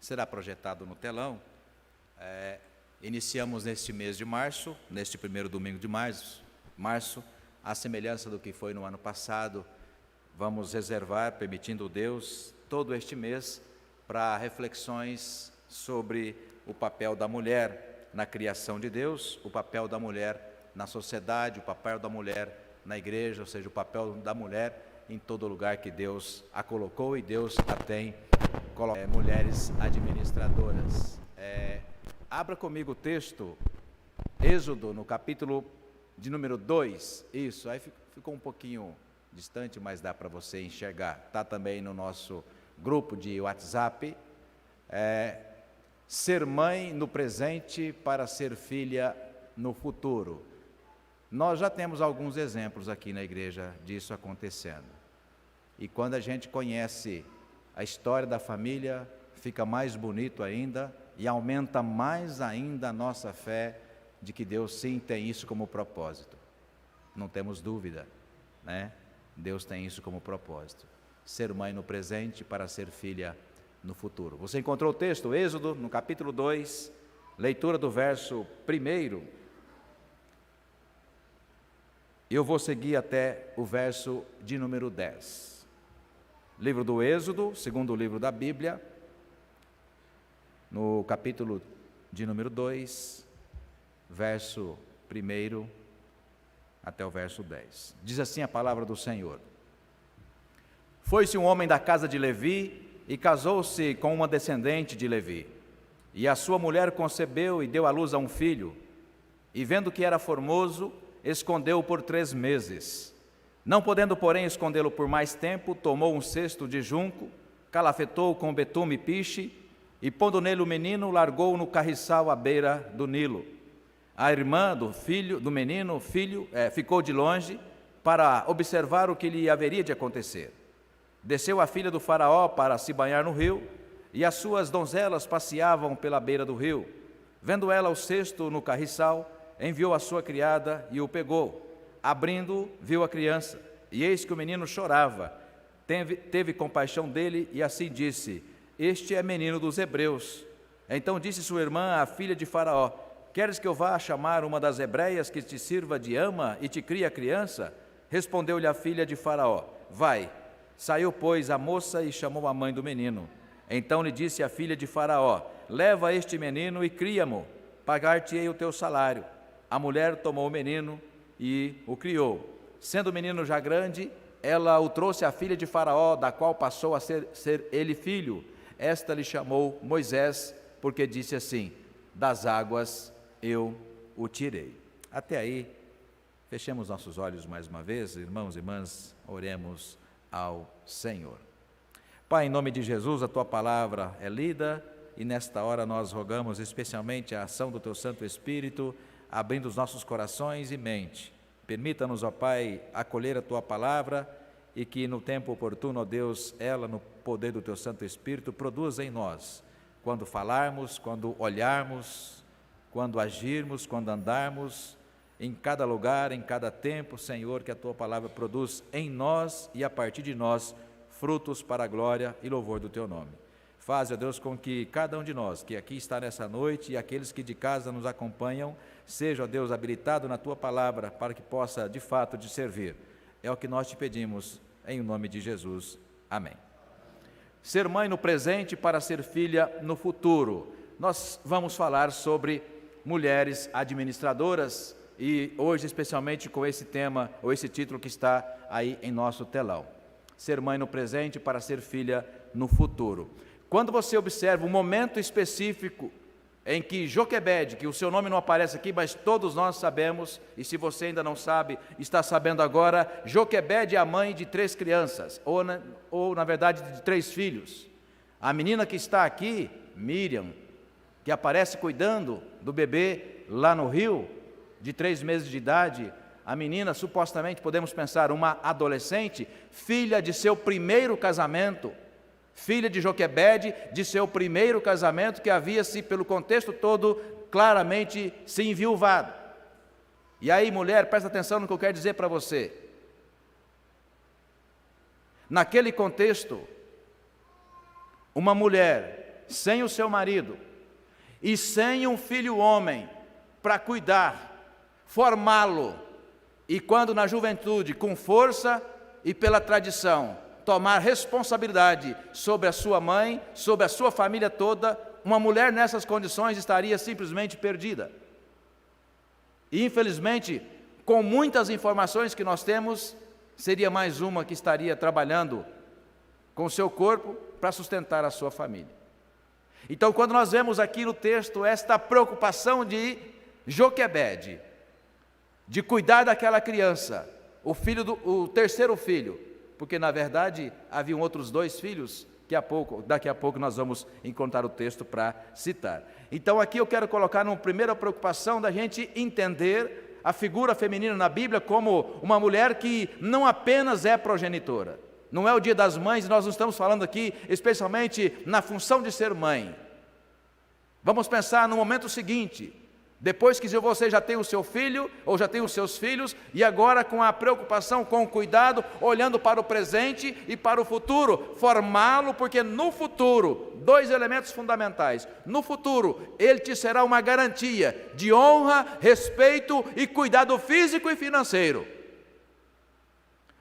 será projetado no telão. Iniciamos neste mês de março, neste primeiro domingo de março, à semelhança do que foi no ano passado, vamos reservar, permitindo Deus, todo este mês para reflexões sobre o papel da mulher na criação de Deus, o papel da mulher na sociedade, o papel da mulher na igreja, ou seja, o papel da mulher em todo lugar que Deus a colocou, e Deus a tem colocado. Mulheres administradoras. Abra comigo o texto, Êxodo, no capítulo de número 2, isso, aí ficou um pouquinho distante, mas dá para você enxergar, está também no nosso grupo de WhatsApp. Ser mãe no presente para ser filha no futuro. Nós já temos alguns exemplos aqui na igreja disso acontecendo, e quando a gente conhece a história da família, fica mais bonito ainda, e aumenta mais ainda a nossa fé de que Deus sim tem isso como propósito. Não temos dúvida, né? Deus tem isso como propósito. Ser mãe no presente para ser filha no futuro. Você encontrou o texto, Êxodo, no capítulo 2, leitura do verso 1. Eu vou seguir até o verso de número 10. Livro do Êxodo, segundo livro da Bíblia, no capítulo de número 2, verso 1 até o verso 10. Diz assim a palavra do Senhor: Foi-se um homem da casa de Levi e casou-se com uma descendente de Levi. E a sua mulher concebeu e deu à luz a um filho. E vendo que era formoso, escondeu-o por 3 meses. Não podendo, porém, escondê-lo por mais tempo, tomou um cesto de junco, calafetou-o com betume e piche, e pondo nele o menino, largou-o no carriçal à beira do Nilo. A irmã do menino ficou de longe para observar o que lhe haveria de acontecer. Desceu a filha do faraó para se banhar no rio, e as suas donzelas passeavam pela beira do rio. Vendo ela o cesto no carriçal, enviou a sua criada e o pegou. Abrindo, viu a criança, e eis que o menino chorava. Teve compaixão dele e assim disse: Este é menino dos hebreus. Então disse sua irmã, a filha de Faraó: Queres que eu vá chamar uma das hebreias que te sirva de ama e te crie a criança? Respondeu-lhe a filha de Faraó: Vai. Saiu, pois, a moça e chamou a mãe do menino. Então lhe disse a filha de Faraó: Leva este menino e cria-mo, pagar-te-ei o teu salário. A mulher tomou o menino e o criou. Sendo o menino já grande, ela o trouxe à filha de Faraó, da qual passou a ser ele filho. Esta lhe chamou Moisés, porque disse assim: Das águas eu o tirei. Até aí, fechemos nossos olhos mais uma vez, irmãos e irmãs, oremos ao Senhor. Pai, em nome de Jesus, a Tua palavra é lida, e nesta hora nós rogamos especialmente a ação do Teu Santo Espírito, abrindo os nossos corações e mente. Permita-nos, ó Pai, acolher a Tua palavra, e que no tempo oportuno, ó Deus, ela, no poder do Teu Santo Espírito, produza em nós, quando falarmos, quando olharmos, quando agirmos, quando andarmos, em cada lugar, em cada tempo, Senhor, que a Tua palavra produz em nós e a partir de nós frutos para a glória e louvor do Teu nome. Faz, ó Deus, com que cada um de nós, que aqui está nessa noite, e aqueles que de casa nos acompanham, seja, ó Deus, habilitado na Tua palavra, para que possa, de fato, te servir. É o que nós te pedimos, em nome de Jesus. Amém. Ser mãe no presente para ser filha no futuro. Nós vamos falar sobre mulheres administradoras, e hoje especialmente com esse tema, ou esse título que está aí em nosso telão. Ser mãe no presente para ser filha no futuro. Quando você observa um momento específico em que Joquebede, que o seu nome não aparece aqui, mas todos nós sabemos, e se você ainda não sabe, está sabendo agora, Joquebede é a mãe de 3 crianças, ou na verdade de 3 filhos. A menina que está aqui, Miriam, que aparece cuidando do bebê lá no rio, de 3 meses de idade, a menina supostamente, podemos pensar, uma adolescente, filha de seu primeiro casamento, filha de Joquebede, de seu primeiro casamento, que havia-se, pelo contexto todo, claramente se enviuvado. E aí, mulher, presta atenção no que eu quero dizer para você. Naquele contexto, uma mulher sem o seu marido e sem um filho homem para cuidar, formá-lo, e quando na juventude, com força e pela tradição, tomar responsabilidade sobre a sua mãe, sobre a sua família toda, uma mulher nessas condições estaria simplesmente perdida. E infelizmente, com muitas informações que nós temos, seria mais uma que estaria trabalhando com o seu corpo para sustentar a sua família. Então, quando nós vemos aqui no texto esta preocupação de Joquebede, de cuidar daquela criança, o terceiro filho, porque na verdade haviam outros 2 filhos, daqui a pouco nós vamos encontrar o texto para citar. Então aqui eu quero colocar uma primeira preocupação da gente entender a figura feminina na Bíblia como uma mulher que não apenas é progenitora. Não é o Dia das Mães, nós não estamos falando aqui especialmente na função de ser mãe. Vamos pensar no momento seguinte: depois que você já tem o seu filho, ou já tem os seus filhos, e agora com a preocupação, com o cuidado, olhando para o presente e para o futuro, formá-lo, porque no futuro, 2 elementos fundamentais: no futuro, ele te será uma garantia de honra, respeito e cuidado físico e financeiro.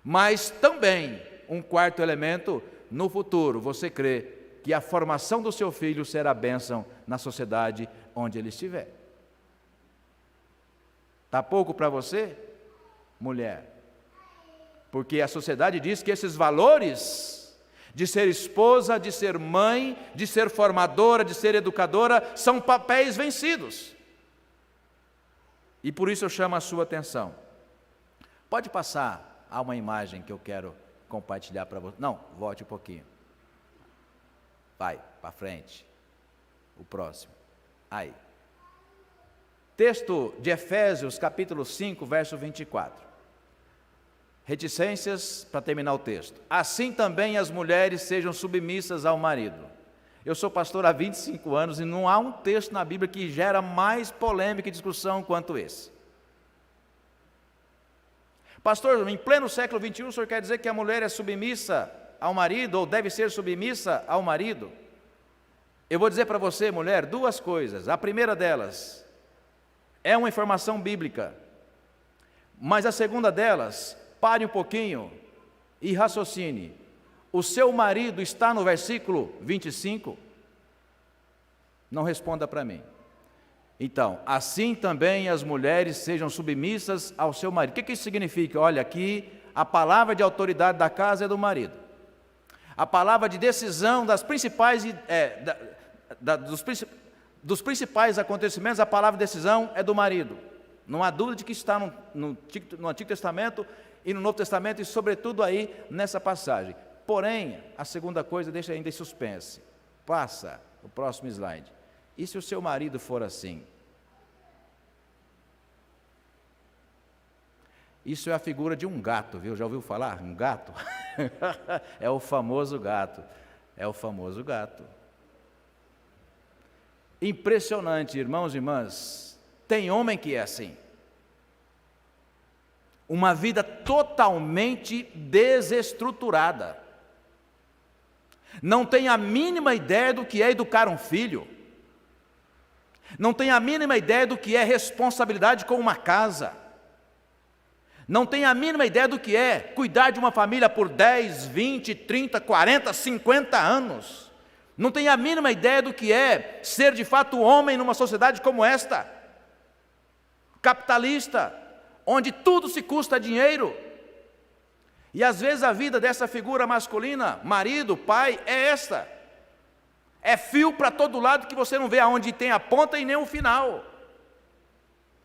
Mas também, um quarto elemento: no futuro, você crê que a formação do seu filho será bênção na sociedade onde ele estiver. Está pouco para você, mulher? Porque a sociedade diz que esses valores de ser esposa, de ser mãe, de ser formadora, de ser educadora, são papéis vencidos. E por isso eu chamo a sua atenção. Pode passar a uma imagem que eu quero compartilhar para você. Não, volte um pouquinho. Vai, para frente. O próximo. Aí. Texto de Efésios, capítulo 5, verso 24. Reticências, para terminar o texto. Assim também as mulheres sejam submissas ao marido. Eu sou pastor há 25 anos e não há um texto na Bíblia que gera mais polêmica e discussão quanto esse. Pastor, em pleno século 21, o senhor quer dizer que a mulher é submissa ao marido, ou deve ser submissa ao marido? Eu vou dizer para você, mulher, 2 coisas. A primeira delas é uma informação bíblica, mas a segunda delas, pare um pouquinho e raciocine. O seu marido está no versículo 25? Não responda para mim. Então, assim também as mulheres sejam submissas ao seu marido. O que isso significa? Olha, aqui a palavra de autoridade da casa é do marido. A palavra de decisão das principais, dos principais acontecimentos, a palavra de decisão é do marido. Não há dúvida de que está no Antigo Testamento e no Novo Testamento, e sobretudo aí nessa passagem. Porém, a segunda coisa deixa ainda em suspense. Passa o próximo slide. E se o seu marido for assim? Isso é a figura de um gato, viu? Já ouviu falar? Um gato? É o famoso gato. É o famoso gato. Impressionante, irmãos e irmãs. Tem homem que é assim. Uma vida totalmente desestruturada. Não tem a mínima ideia do que é educar um filho. Não tem a mínima ideia do que é responsabilidade com uma casa. Não tem a mínima ideia do que é cuidar de uma família por 10, 20, 30, 40, 50 anos. Não tem a mínima ideia do que é ser de fato homem numa sociedade como esta, capitalista, onde tudo se custa dinheiro. E às vezes a vida dessa figura masculina, marido, pai, é esta. É fio para todo lado que você não vê aonde tem a ponta e nem o final.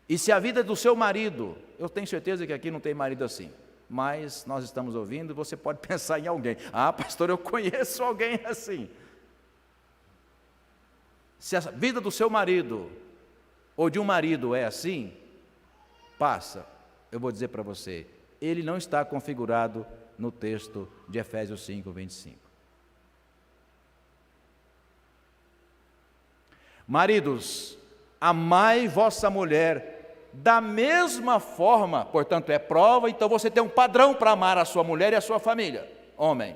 E se a vida do seu marido, eu tenho certeza que aqui não tem marido assim, mas nós estamos ouvindo, você pode pensar em alguém. Ah, pastor, eu conheço alguém assim. Se a vida do seu marido, ou de um marido é assim, passa, eu vou dizer para você, ele não está configurado no texto de Efésios 5, 25. Maridos, amai vossa mulher da mesma forma, portanto é prova, então você tem um padrão para amar a sua mulher e a sua família, homem.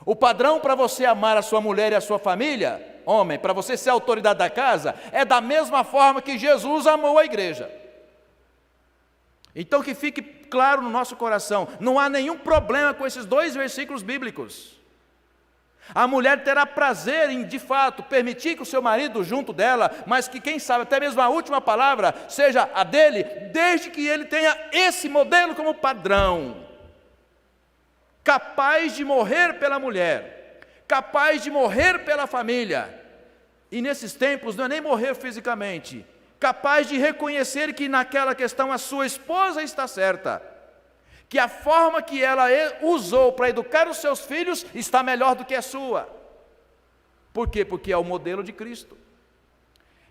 O padrão para você amar a sua mulher e a sua família, homem, para você ser a autoridade da casa, é da mesma forma que Jesus amou a igreja. Então que fique claro no nosso coração, não há nenhum problema com esses 2 versículos bíblicos. A mulher terá prazer em, de fato, permitir que o seu marido junto dela, mas que quem sabe até mesmo a última palavra seja a dele, desde que ele tenha esse modelo como padrão. Capaz de morrer pela mulher, capaz de morrer pela família, e nesses tempos não é nem morrer fisicamente, capaz de reconhecer que naquela questão a sua esposa está certa, que a forma que ela usou para educar os seus filhos está melhor do que a sua. Por quê? Porque é o modelo de Cristo.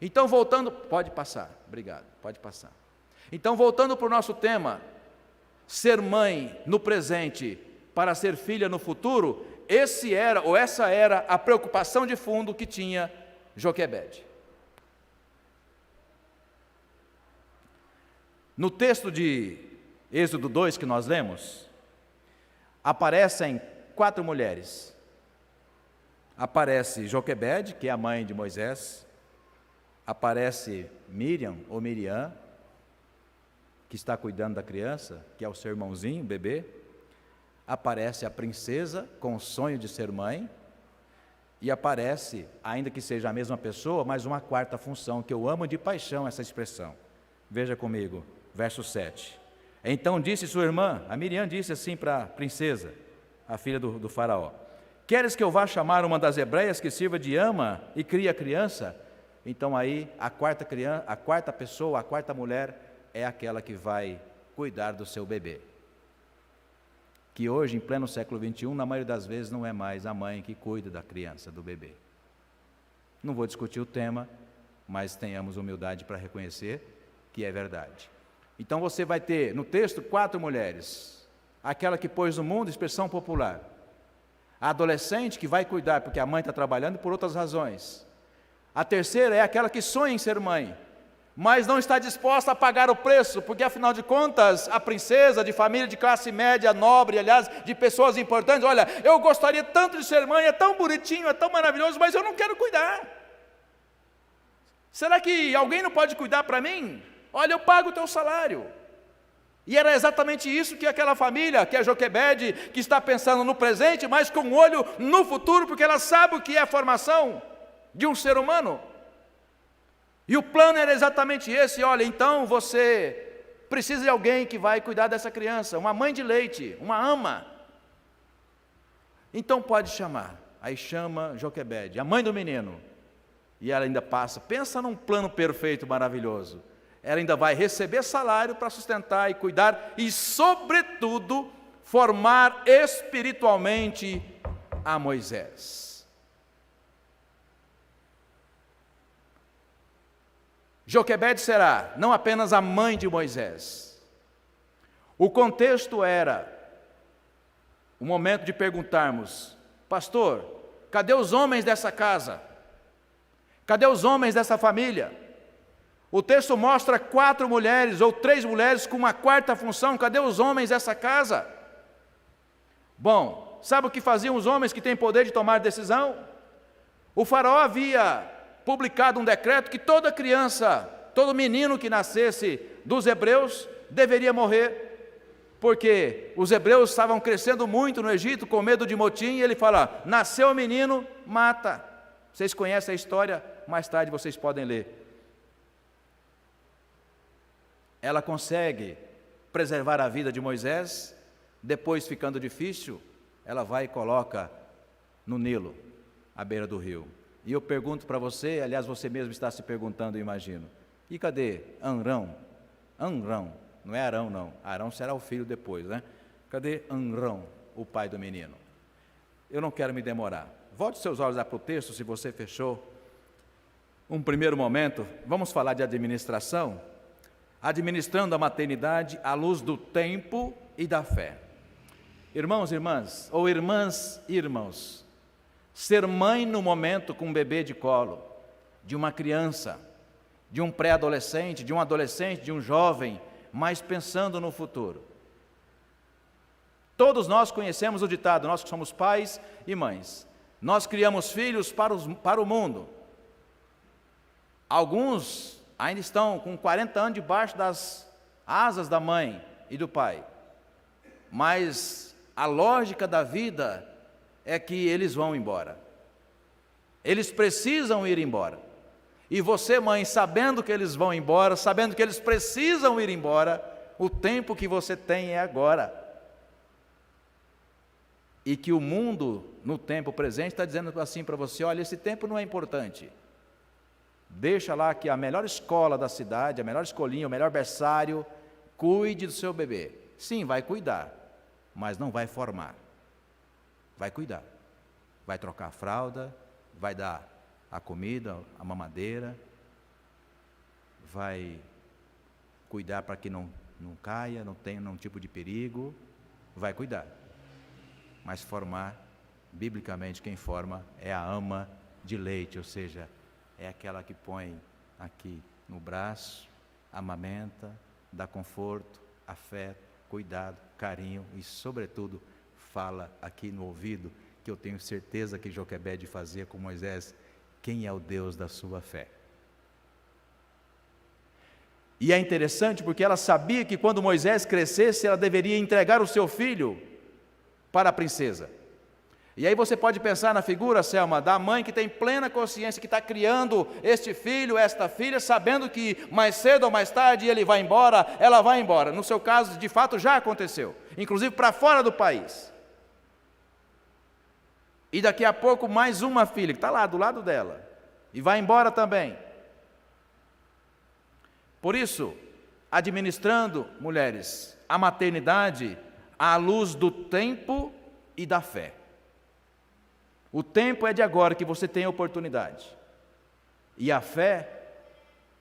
Então voltando, pode passar, obrigado, pode passar. Então voltando para o nosso tema, ser mãe no presente para ser filha no futuro, essa era a preocupação de fundo que tinha Joquebede. No texto de Êxodo 2 que nós lemos, aparecem 4 mulheres. Aparece Joquebede, que é a mãe de Moisés, aparece Miriam, ou Miriam, que está cuidando da criança, que é o seu irmãozinho, o bebê. Aparece a princesa, com o sonho de ser mãe, e aparece, ainda que seja a mesma pessoa, mas uma 4ª função, que eu amo de paixão essa expressão. Veja comigo, verso 7. Então disse sua irmã, a Miriam disse assim para a princesa, a filha do faraó: queres que eu vá chamar uma das hebreias que sirva de ama e crie a criança? Então aí a 4ª pessoa, a 4ª mulher é aquela que vai cuidar do seu bebê. Que hoje, em pleno século XXI, na maioria das vezes não é mais a mãe que cuida da criança, do bebê. Não vou discutir o tema, mas tenhamos humildade para reconhecer que é verdade. Então você vai ter no texto 4 mulheres, aquela que pôs no mundo, expressão popular, a adolescente que vai cuidar porque a mãe está trabalhando e por outras razões. A terceira é aquela que sonha em ser mãe, mas não está disposta a pagar o preço, porque afinal de contas, a princesa de família de classe média, nobre, aliás, de pessoas importantes, olha, eu gostaria tanto de ser mãe, é tão bonitinho, é tão maravilhoso, mas eu não quero cuidar. Será que alguém não pode cuidar para mim? Olha, eu pago o teu salário. E era exatamente isso que aquela família, que é Joquebede, que está pensando no presente, mas com um olho no futuro, porque ela sabe o que é a formação de um ser humano. E o plano era exatamente esse: olha, então você precisa de alguém que vai cuidar dessa criança, uma mãe de leite, uma ama. Então pode chamar. Aí chama Joquebede, a mãe do menino. E ela ainda passa, pensa num plano perfeito, maravilhoso. Ela ainda vai receber salário para sustentar e cuidar e, sobretudo, formar espiritualmente a Moisés. Joquebede será não apenas a mãe de Moisés. O contexto era o momento de perguntarmos: pastor, cadê os homens dessa casa? Cadê os homens dessa família? O texto mostra 4 mulheres ou 3 mulheres com uma 4ª função. Cadê os homens dessa casa? Bom, sabe o que faziam os homens que têm poder de tomar decisão? O faraó havia publicado um decreto que toda criança, todo menino que nascesse dos hebreus deveria morrer, porque os hebreus estavam crescendo muito no Egito com medo de motim, e ele fala: nasceu o menino, mata. Vocês conhecem a história, mais tarde vocês podem ler. Ela consegue preservar a vida de Moisés, depois, ficando difícil, ela vai e coloca no Nilo, à beira do rio. E eu pergunto para você, aliás, você mesmo está se perguntando, eu imagino: e cadê Amrão? Amrão, não é Arão não, Arão será o filho depois, né? Cadê Amrão, o pai do menino? Eu não quero me demorar. Volte seus olhos lá para o texto, se você fechou. Um primeiro momento, vamos falar de administração. Administrando a maternidade à luz do tempo e da fé. Irmãos e irmãs, ou irmãs e irmãos, ser mãe no momento com um bebê de colo, de uma criança, de um pré-adolescente, de um adolescente, de um jovem, mas pensando no futuro. Todos nós conhecemos o ditado, nós que somos pais e mães. Nós criamos filhos para o mundo. Alguns ainda estão com 40 anos debaixo das asas da mãe e do pai. Mas a lógica da vida é que eles vão embora. Eles precisam ir embora. E você, mãe, sabendo que eles vão embora, sabendo que eles precisam ir embora, o tempo que você tem é agora. E que o mundo, no tempo presente, está dizendo assim para você: olha, esse tempo não é importante. Deixa lá que a melhor escola da cidade, a melhor escolinha, o melhor berçário, cuide do seu bebê. Sim, vai cuidar, mas não vai formar. Vai cuidar. Vai trocar a fralda, vai dar a comida, a mamadeira, vai cuidar para que não caia, não tenha nenhum tipo de perigo, vai cuidar. Mas formar, biblicamente, quem forma é a ama de leite, ou seja, é aquela que põe aqui no braço, amamenta, dá conforto, afeto, cuidado, carinho e, sobretudo, fala aqui no ouvido, que eu tenho certeza que Joquebede fazia com Moisés: quem é o Deus da sua fé? E é interessante porque ela sabia que quando Moisés crescesse, ela deveria entregar o seu filho para a princesa. E aí você pode pensar na figura, Selma, da mãe que tem plena consciência que está criando este filho, esta filha, sabendo que mais cedo ou mais tarde ele vai embora, ela vai embora. No seu caso, de fato, já aconteceu, inclusive para fora do país. E daqui a pouco mais uma filha, que está lá do lado dela, e vai embora também. Por isso, administrando, mulheres, a maternidade à luz do tempo e da fé. O tempo é de agora que você tem a oportunidade. E a fé,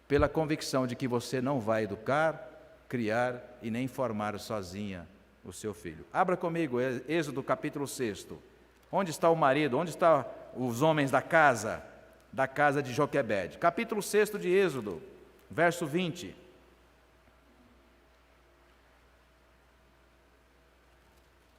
pela convicção de que você não vai educar, criar e nem formar sozinha o seu filho. Abra comigo Êxodo capítulo 6. Onde está o marido? Onde estão os homens da casa de Joquebede? Capítulo 6 de Êxodo, verso 20.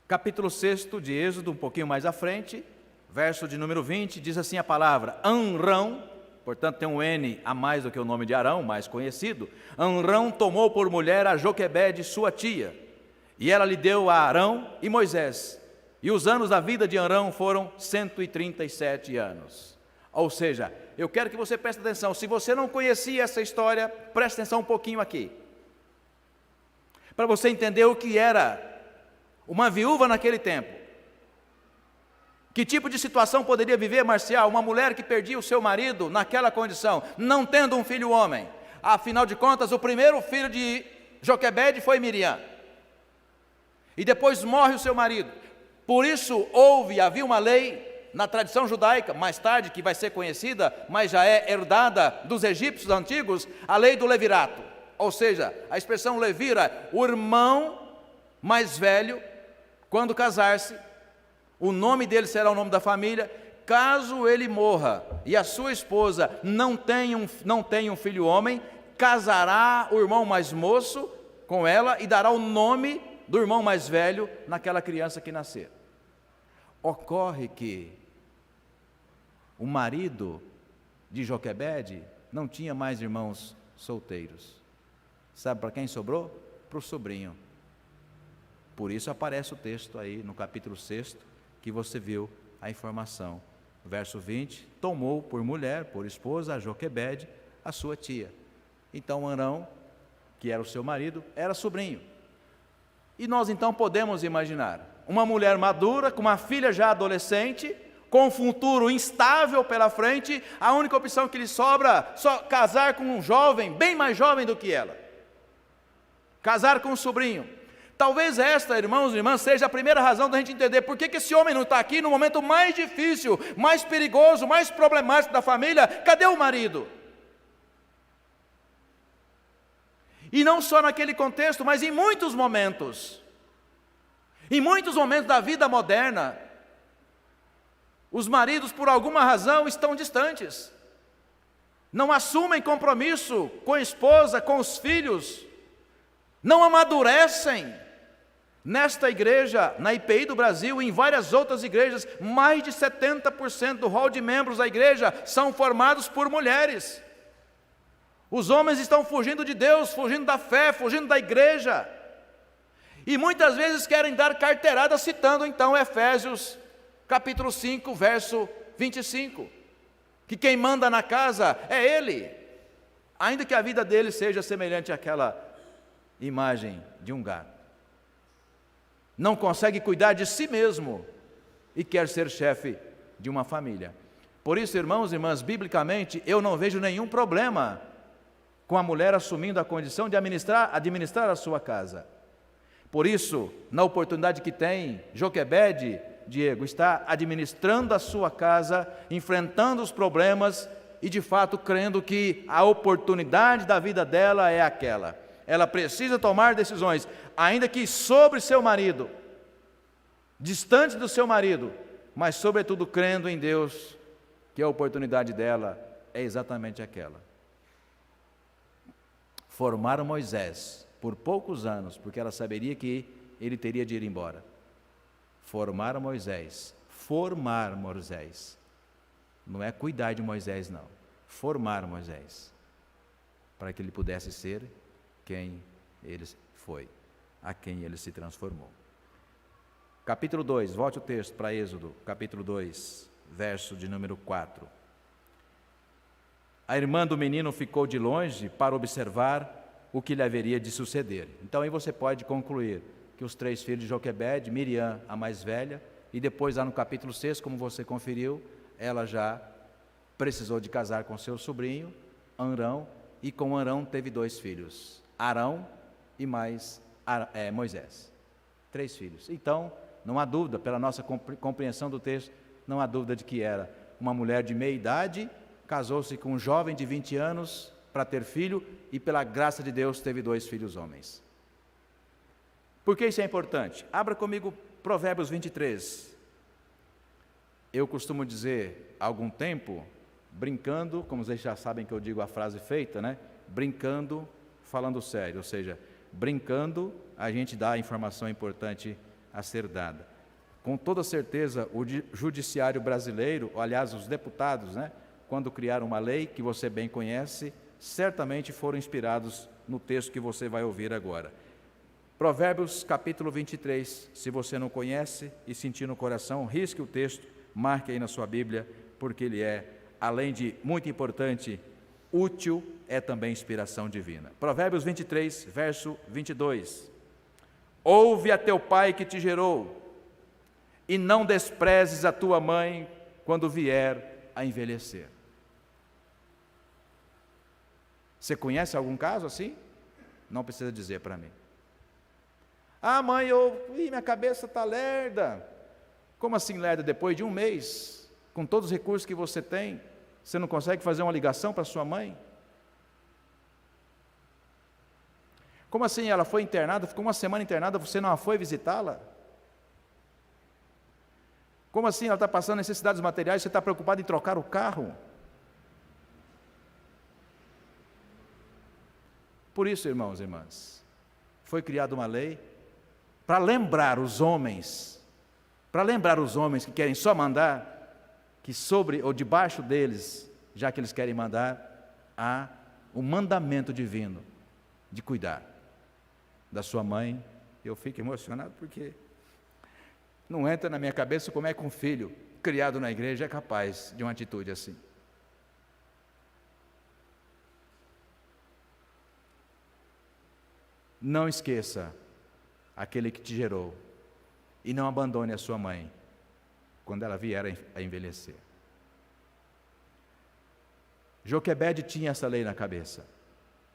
Capítulo 6 de Êxodo, um pouquinho mais à frente, verso de número 20, diz assim a palavra: Amrão, portanto tem um N a mais do que o nome de Arão, mais conhecido. Amrão tomou por mulher a Joquebede, sua tia, e ela lhe deu a Arão e Moisés. E os anos da vida de Arão foram 137 anos. Ou seja, eu quero que você preste atenção. Se você não conhecia essa história, preste atenção um pouquinho aqui, para você entender o que era uma viúva naquele tempo. Que tipo de situação poderia viver, Marcial, uma mulher que perdia o seu marido naquela condição, não tendo um filho homem? Afinal de contas, o primeiro filho de Joquebede foi Miriam, e depois morre o seu marido. Por isso havia uma lei na tradição judaica, mais tarde, que vai ser conhecida, mas já é herdada dos egípcios antigos, a lei do levirato. Ou seja, a expressão levira, o irmão mais velho, quando casar-se, o nome dele será o nome da família. Caso ele morra e a sua esposa não tenha um filho homem, casará o irmão mais moço com ela e dará o nome do irmão mais velho naquela criança que nascer. Ocorre que o marido de Joquebede não tinha mais irmãos solteiros. Sabe para quem sobrou? Para o sobrinho. Por isso aparece o texto aí no capítulo 6, que você viu a informação. Verso 20, tomou por mulher, por esposa, a Joquebede, a sua tia. Então Arão, que era o seu marido, era sobrinho. E nós então podemos imaginar uma mulher madura, com uma filha já adolescente, com um futuro instável pela frente, a única opção que lhe sobra, só casar com um jovem, bem mais jovem do que ela. Casar com um sobrinho. Talvez esta, irmãos e irmãs, seja a primeira razão da gente entender por que esse homem não está aqui no momento mais difícil, mais perigoso, mais problemático da família. Cadê o marido? E não só naquele contexto, mas em muitos momentos da vida moderna, os maridos, por alguma razão, estão distantes, não assumem compromisso com a esposa, com os filhos, não amadurecem, Nesta igreja, na IPI do Brasil e em várias outras igrejas, mais de 70% do hall de membros da igreja são formados por mulheres. Os homens estão fugindo de Deus, fugindo da fé, fugindo da igreja. E muitas vezes querem dar carteirada citando então Efésios capítulo 5, verso 25. Que quem manda na casa é ele, ainda que a vida dele seja semelhante àquela imagem de um gato. Não consegue cuidar de si mesmo e quer ser chefe de uma família. Por isso, irmãos e irmãs, biblicamente, eu não vejo nenhum problema com a mulher assumindo a condição de administrar a sua casa. Por isso, na oportunidade que tem, Joquebede, Diego, está administrando a sua casa, enfrentando os problemas e, de fato, crendo que a oportunidade da vida dela é aquela. Ela precisa tomar decisões, ainda que sobre seu marido, distante do seu marido, mas, sobretudo, crendo em Deus, que a oportunidade dela é exatamente aquela. Formaram Moisés por poucos anos, porque ela saberia que ele teria de ir embora. Formar Moisés. Não é cuidar de Moisés, não. Formar Moisés. Para que ele pudesse ser quem ele foi, a quem ele se transformou. Capítulo 2, volte o texto para Êxodo, capítulo 2, verso de número 4. A irmã do menino ficou de longe para observar o que lhe haveria de suceder. Então aí você pode concluir que os 3 filhos de Joquebede, Miriam, a mais velha, e depois lá no capítulo 6, como você conferiu, ela já precisou de casar com seu sobrinho, Arão, e com Arão teve 2 filhos, Arão e mais Moisés. 3 filhos. Então, não há dúvida, pela nossa compreensão do texto, não há dúvida de que era uma mulher de meia idade, casou-se com um jovem de 20 anos para ter filho, e pela graça de Deus teve 2 filhos homens. Por que isso é importante? Abra comigo Provérbios 23. Eu costumo dizer, há algum tempo, brincando, como vocês já sabem que eu digo a frase feita, né? Brincando, falando sério, ou seja, brincando, a gente dá a informação importante a ser dada. Com toda certeza, o judiciário brasileiro, ou, aliás, os deputados, né? Quando criaram uma lei que você bem conhece, certamente foram inspirados no texto que você vai ouvir agora. Provérbios capítulo 23, se você não conhece e sentir no coração, risque o texto, marque aí na sua Bíblia, porque ele é, além de muito importante, útil, é também inspiração divina. Provérbios 23, verso 22. Ouve a teu pai que te gerou, e não desprezes a tua mãe quando vier a envelhecer. Você conhece algum caso assim? Não precisa dizer para mim. Ah, mãe, minha cabeça está lerda. Como assim lerda? Depois de um mês, com todos os recursos que você tem, você não consegue fazer uma ligação para sua mãe? Como assim ela foi internada, ficou uma semana internada, você não a foi visitá-la? Como assim ela está passando necessidades materiais, você está preocupado em trocar o carro? Por isso, irmãos e irmãs, foi criada uma lei para lembrar os homens que querem só mandar, que sobre ou debaixo deles, já que eles querem mandar, há o mandamento divino de cuidar da sua mãe. Eu fico emocionado porque não entra na minha cabeça como é que um filho criado na igreja é capaz de uma atitude assim. Não esqueça aquele que te gerou e não abandone a sua mãe quando ela vier a envelhecer. Joquebede tinha essa lei na cabeça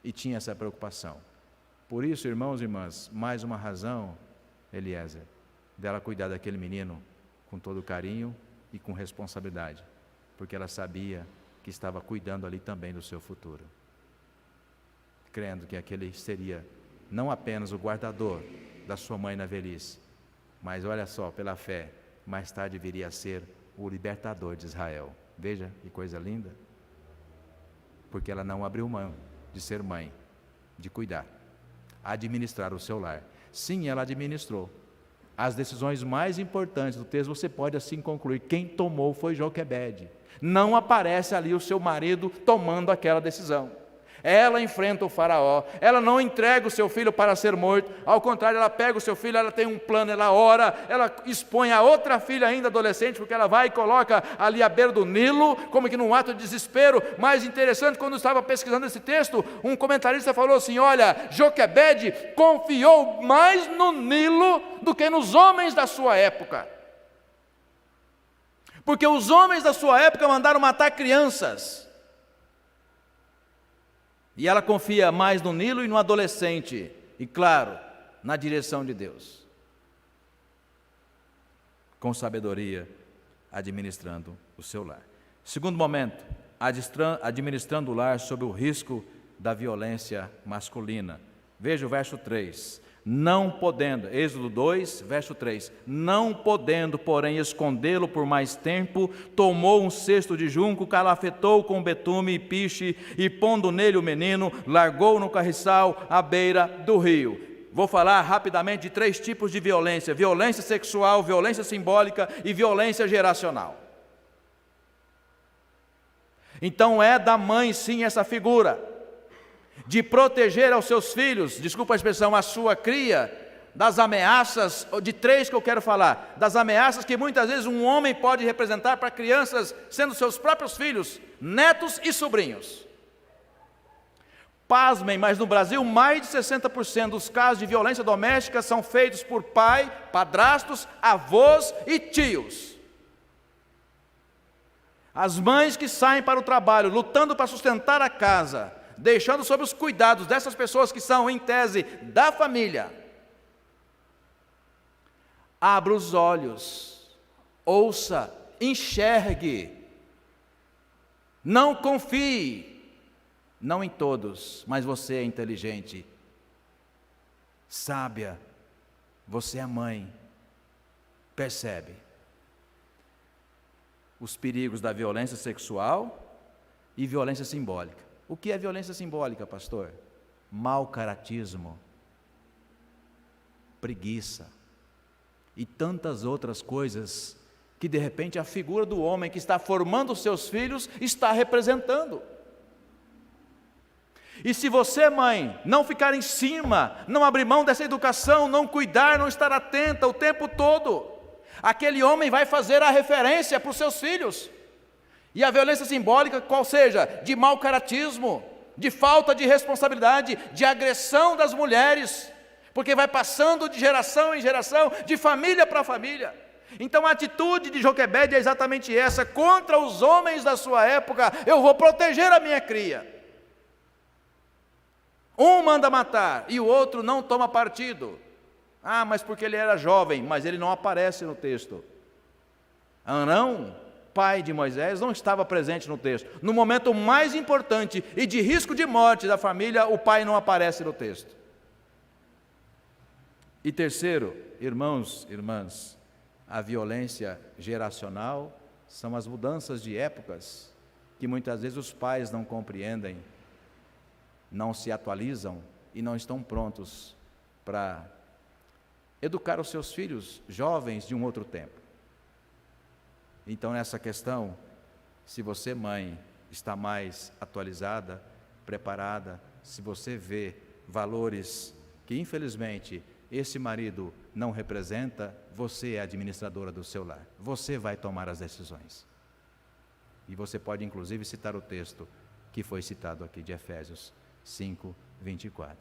e tinha essa preocupação. Por isso, irmãos e irmãs, mais uma razão, Eliezer, dela cuidar daquele menino com todo carinho e com responsabilidade, porque ela sabia que estava cuidando ali também do seu futuro, crendo que aquele seria não apenas o guardador da sua mãe na velhice, mas olha só, pela fé, mais tarde viria a ser o libertador de Israel. Veja que coisa linda, porque ela não abriu mão de ser mãe, de cuidar, administrar o seu lar. Sim, ela administrou, as decisões mais importantes do texto, você pode assim concluir: quem tomou foi Joquebede. Não aparece ali o seu marido tomando aquela decisão. Ela enfrenta o faraó, ela não entrega o seu filho para ser morto, ao contrário, ela pega o seu filho, ela tem um plano, ela ora, ela expõe a outra filha ainda adolescente, porque ela vai e coloca ali à beira do Nilo, como que num ato de desespero. Mais interessante, quando eu estava pesquisando esse texto, um comentarista falou assim: olha, Joquebede confiou mais no Nilo do que nos homens da sua época, porque os homens da sua época mandaram matar crianças, e ela confia mais no Nilo e no adolescente, e claro, na direção de Deus, com sabedoria, administrando o seu lar. Segundo momento, administrando o lar sob o risco da violência masculina. Veja o verso 3. Não podendo, Êxodo 2, verso 3, não podendo, porém, escondê-lo por mais tempo, tomou um cesto de junco, calafetou com betume e piche, e pondo nele o menino, largou no carriçal à beira do rio. Vou falar rapidamente de 3 tipos de violência: violência sexual, violência simbólica e violência geracional. Então é da mãe sim essa figura de proteger aos seus filhos, desculpa a expressão, a sua cria, das ameaças, de 3 que eu quero falar, das ameaças que muitas vezes um homem pode representar para crianças, sendo seus próprios filhos, netos e sobrinhos. Pasmem, mas no Brasil mais de 60% dos casos de violência doméstica são feitos por pai, padrastos, avós e tios. As mães que saem para o trabalho, lutando para sustentar a casa, deixando sob os cuidados dessas pessoas que são, em tese, da família. Abra os olhos, ouça, enxergue, não confie, não em todos, mas você é inteligente, sábia, você é mãe, percebe os perigos da violência sexual e violência simbólica. O que é violência simbólica, pastor? Mau caratismo, preguiça e tantas outras coisas que de repente a figura do homem que está formando os seus filhos está representando. E se você, mãe, não ficar em cima, não abrir mão dessa educação, não cuidar, não estar atenta o tempo todo, aquele homem vai fazer a referência para os seus filhos. E a violência simbólica, qual seja? De mau caratismo, de falta de responsabilidade, de agressão das mulheres, porque vai passando de geração em geração, de família para família. Então a atitude de Joquebede é exatamente essa: contra os homens da sua época, eu vou proteger a minha cria. Um manda matar e o outro não toma partido. Ah, mas porque ele era jovem, mas ele não aparece no texto. Arão, pai de Moisés, não estava presente no texto. No momento mais importante e de risco de morte da família, o pai não aparece no texto. E terceiro, irmãos, irmãs, a violência geracional são as mudanças de épocas que muitas vezes os pais não compreendem, não se atualizam e não estão prontos para educar os seus filhos jovens de um outro tempo. Então, nessa questão, se você, mãe, está mais atualizada, preparada, se você vê valores que, infelizmente, esse marido não representa, você é a administradora do seu lar. Você vai tomar as decisões. E você pode, inclusive, citar o texto que foi citado aqui de Efésios 5, 24.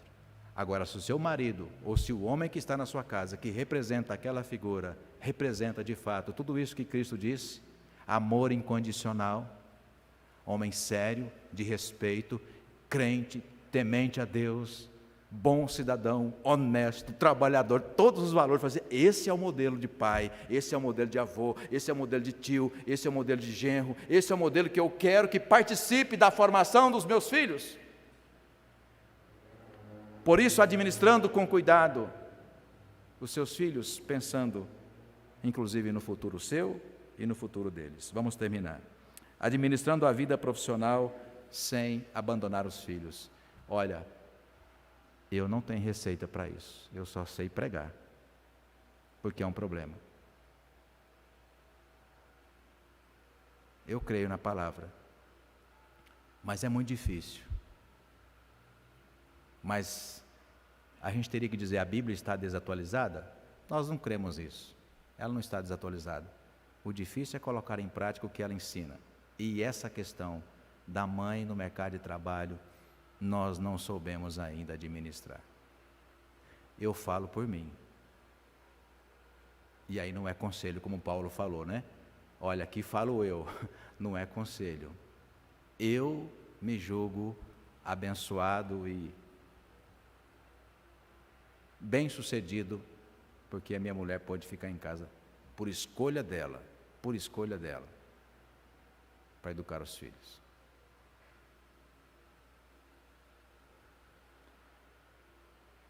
Agora, se o seu marido, ou se o homem que está na sua casa, que representa aquela figura, representa de fato tudo isso que Cristo disse: amor incondicional, homem sério, de respeito, crente, temente a Deus, bom cidadão, honesto, trabalhador, todos os valores, fazer, esse é o modelo de pai, esse é o modelo de avô, esse é o modelo de tio, esse é o modelo de genro, esse é o modelo que eu quero que participe da formação dos meus filhos. Por isso, administrando com cuidado os seus filhos, pensando inclusive no futuro seu e no futuro deles. Vamos terminar. Administrando a vida profissional sem abandonar os filhos. Olha, eu não tenho receita para isso, eu só sei pregar. porque é um problema. Eu creio na palavra, mas é muito difícil. Mas a gente teria que dizer, a Bíblia está desatualizada? Nós não cremos isso. Ela não está desatualizada. O difícil é colocar em prática o que ela ensina. E essa questão da mãe no mercado de trabalho, nós não soubemos ainda administrar. Eu falo por mim. E aí não é conselho, como Paulo falou, né? Olha, aqui falo eu, não é conselho. Eu me julgo abençoado e bem-sucedido, porque a minha mulher pode ficar em casa por escolha dela, para educar os filhos.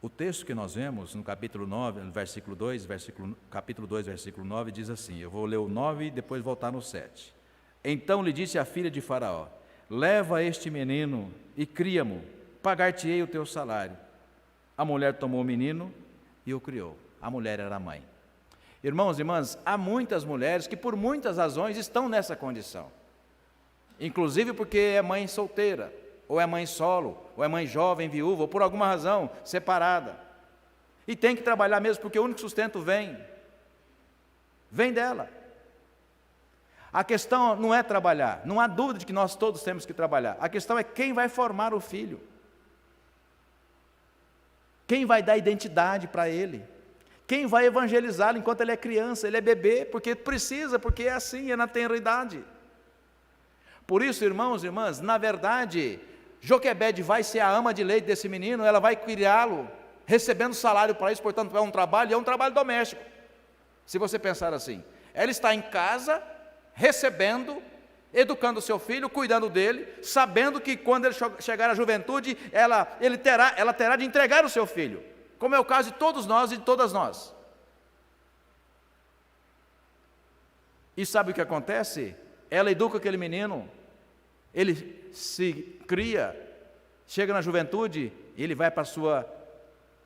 O texto que nós vemos no capítulo 9, no versículo 2, capítulo 2, versículo 9, diz assim, eu vou ler o 9 e depois voltar no 7. Então lhe disse a filha de Faraó, leva este menino e cria-mo, pagar-te-ei o teu salário. A mulher tomou o menino e o criou. A mulher era a mãe. Irmãos e irmãs, há muitas mulheres que por muitas razões estão nessa condição. Inclusive porque é mãe solteira, ou é mãe solo, ou é mãe jovem, viúva, ou por alguma razão separada. E tem que trabalhar mesmo, porque o único sustento vem dela. A questão não é trabalhar, não há dúvida de que nós todos temos que trabalhar. A questão é quem vai formar o filho. Quem vai dar identidade para ele? Quem vai evangelizá-lo enquanto ele é criança, ele é bebê, porque precisa, porque é assim, é na tenra idade. Por isso, irmãos e irmãs, na verdade, Joquebede vai ser a ama de leite desse menino, ela vai criá-lo, recebendo salário para isso, portanto é um trabalho doméstico. Se você pensar assim, ela está em casa, recebendo, educando o seu filho, cuidando dele, sabendo que quando ele chegar à juventude, ela terá de entregar o seu filho, como é o caso de todos nós e de todas nós. E sabe o que acontece? Ela educa aquele menino, ele se cria, chega na juventude, ele vai para a sua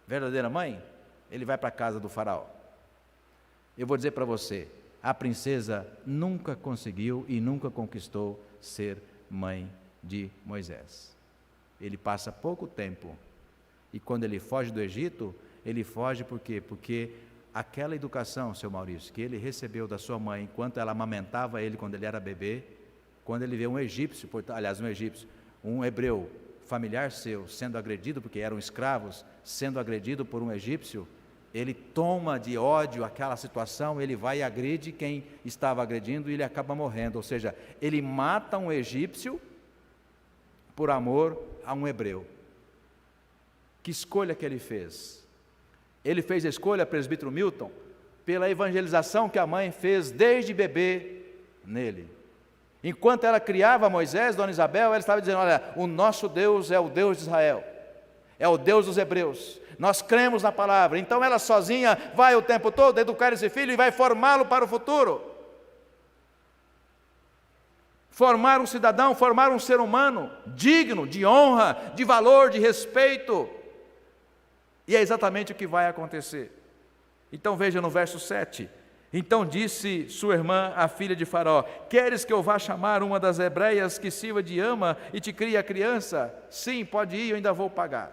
verdadeira mãe, ele vai para a casa do faraó. Eu vou dizer para você, a princesa nunca conseguiu e nunca conquistou ser mãe de Moisés. Ele passa pouco tempo, e quando ele foge do Egito, ele foge por quê? Porque aquela educação, seu Maurício, que ele recebeu da sua mãe, enquanto ela amamentava ele quando ele era bebê, quando ele vê um egípcio, um hebreu, familiar seu, sendo agredido, porque eram escravos, sendo agredido por um egípcio, ele toma de ódio aquela situação, ele vai e agride quem estava agredindo e ele acaba morrendo, ou seja, ele mata um egípcio por amor a um hebreu. Que escolha que ele fez? Ele fez a escolha, presbítero Milton, pela evangelização que a mãe fez desde bebê nele. Enquanto ela criava Moisés, dona Isabel, ela estava dizendo, olha, o nosso Deus é o Deus de Israel, é o Deus dos hebreus, nós cremos na palavra. Então ela sozinha vai o tempo todo educar esse filho e vai formá-lo para o futuro. Formar um cidadão, formar um ser humano digno de honra, de valor, de respeito. E é exatamente o que vai acontecer. Então veja no verso 7. Então disse sua irmã, a filha de Faraó, queres que eu vá chamar uma das hebreias que sirva de ama e te crie a criança? Sim, pode ir, eu ainda vou pagar.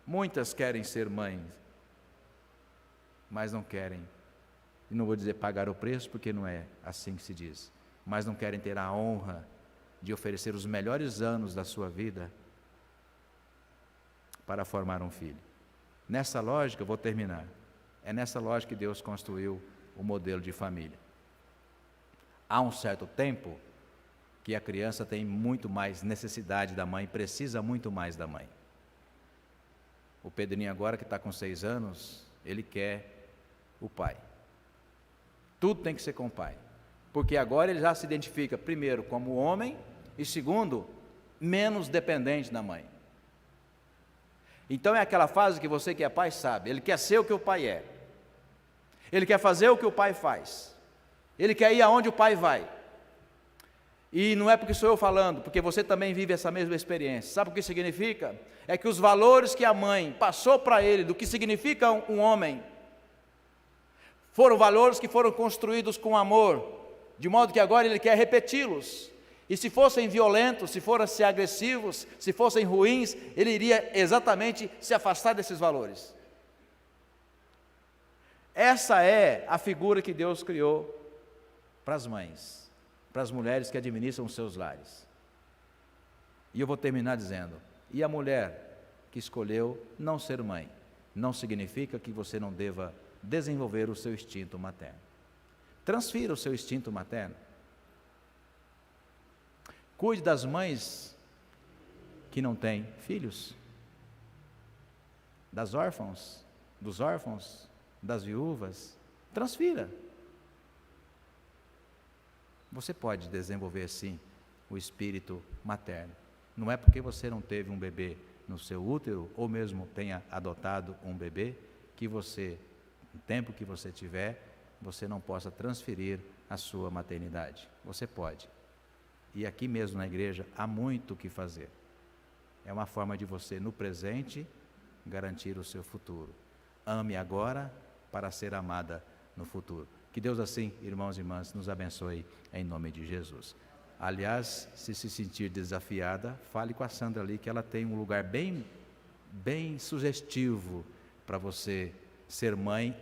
Muitas querem ser mães, mas não querem, e não vou dizer pagar o preço, porque não é assim que se diz, mas não querem ter a honra de oferecer os melhores anos da sua vida para formar um filho. Nessa lógica, eu vou terminar, é nessa lógica que Deus construiu o modelo de família. Há um certo tempo que a criança tem muito mais necessidade da mãe, precisa muito mais da mãe. O Pedrinho agora, que está com 6 anos, ele quer o pai. Tudo tem que ser com o pai, porque agora ele já se identifica, primeiro, como homem, e segundo, menos dependente da mãe. Então é aquela fase que você que é pai sabe, ele quer ser o que o pai é, ele quer fazer o que o pai faz, ele quer ir aonde o pai vai. E não é porque sou eu falando, porque você também vive essa mesma experiência. Sabe o que significa? É que os valores que a mãe passou para ele, do que significa um homem, foram valores que foram construídos com amor, de modo que agora ele quer repeti-los. E se fossem violentos, se fossem agressivos, se fossem ruins, ele iria exatamente se afastar desses valores. Essa é a figura que Deus criou para as mães, para as mulheres que administram os seus lares. E eu vou terminar dizendo, e a mulher que escolheu não ser mãe, não significa que você não deva desenvolver o seu instinto materno. Transfira o seu instinto materno. Cuide das mães que não têm filhos, das órfãos, dos órfãos, das viúvas. Transfira. Você pode desenvolver sim o espírito materno. Não é porque você não teve um bebê no seu útero, ou mesmo tenha adotado um bebê, que você, no tempo que você tiver, você não possa transferir a sua maternidade. Você pode. E aqui mesmo na igreja há muito o que fazer. É uma forma de você, no presente, garantir o seu futuro. Ame agora para ser amada no futuro. Que Deus assim, irmãos e irmãs, nos abençoe em nome de Jesus. Aliás, se sentir desafiada, fale com a Sandra ali, que ela tem um lugar bem sugestivo para você ser mãe